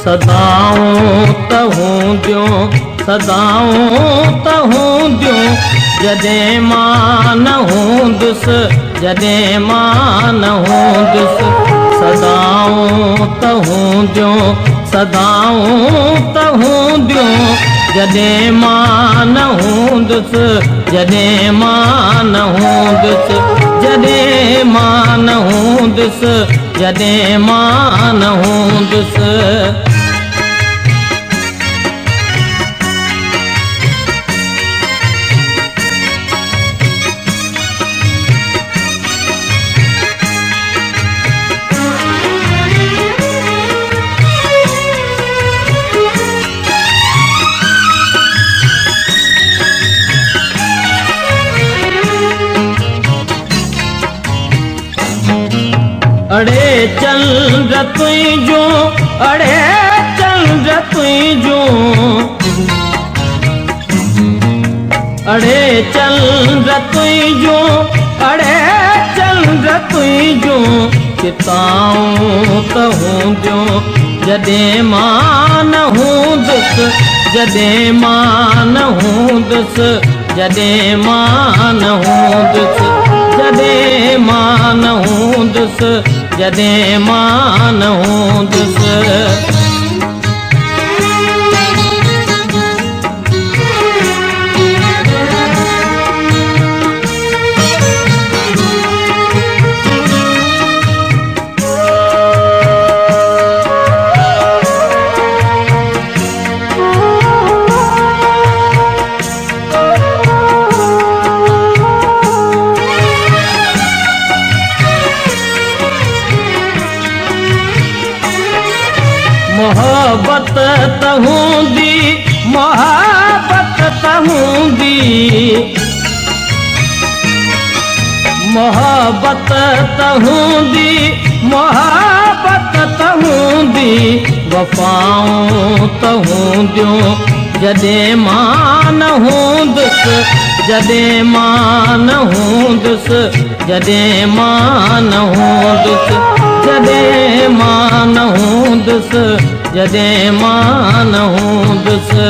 सदाऊं त हूंदियूं सदाऊं त हूंदियूं जॾहिं मां न हूंदुसि जॾहिं मां न हूंदुसि सदाऊं त हूंदियूं सदाऊं त हूंदियूं जॾहिं मां न हूंदुसि जॾहिं मां न हूंदुसि जॾहिं मां न हूंदुसि जॾहिं मां न हूंदुसि। अड़े चंद्र तुझो अड़े चंद्र तुझो अड़े चंद्र तुझो अड़े चंद्र तुझो चिताऊं त हूंदियूं जॾहिं मां न हूंदुसि जॾहिं मां न हूंदुसि जॾहिं मां न हूंदुसि जॾहिं मां न हूंदुसि जॾहिं मां न हूंदुसि। मोहब्बत त हूंदी मोहब्बत त हूंदी मोहब्बत त हूंदी मोहब्बत त हूंदी वफ़ाऊं त हूंदियूं जॾहिं मां न हूंदुसि जॾहिं मां न हूंदुसि जॾहिं मां न हूंदुसि जॾहिं मां न हूंदुसि जॾहिं मां न हूंदुसि।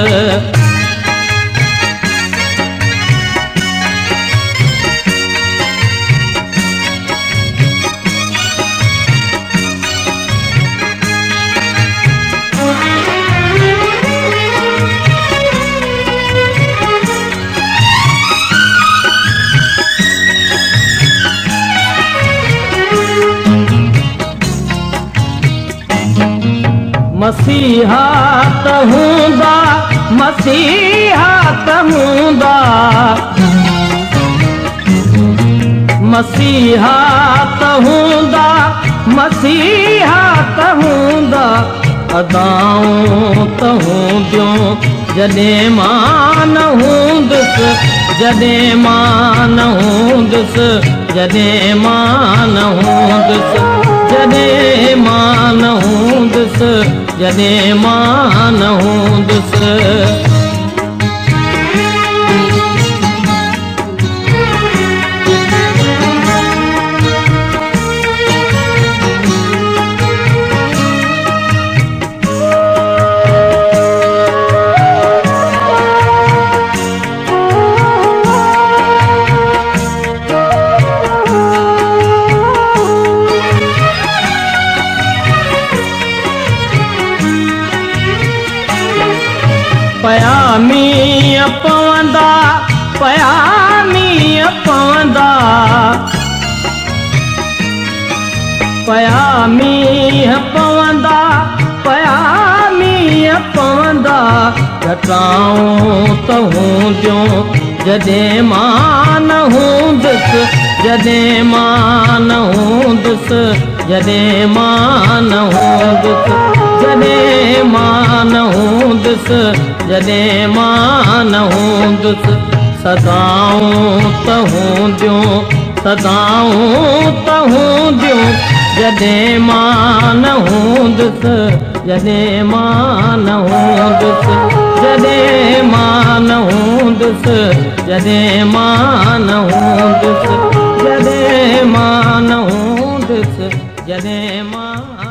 मसीहा त हूंदा मसीहा त हूंदा मसीहा त हूंदा मसीहा त हूंदा अदाऊं त हूंदियूं जॾहिं मां न हूंदुसि जॾहिं मां न हूंदुसि जॾहिं मां न हूंदुसि जॾहिं मां न हूंदुसि जॾहिं मां न हूंदुसि। पयामी पवंदा पयामी पवंदा पयामी पवंदा पयामी पवंदा घटाऊं त हूंदियूं जॾहिं मां न हूंदुसि जॾहिं मां न हूंदुसि जॾहिं मां न हूंदुसि जॾहिं मां न हूंदुसि जॾहिं मां न हूंदुसि सदाऊं त हूंदियूं सदाऊं त हूंदियूं जॾहिं मां न हूंदुसि जॾहिं मां न हूंदुसि जॾहिं मां न हूंदुसि जॾहिं मां न हूंदुसि जॾहिं मां न हूंदुसि जॾहिं मां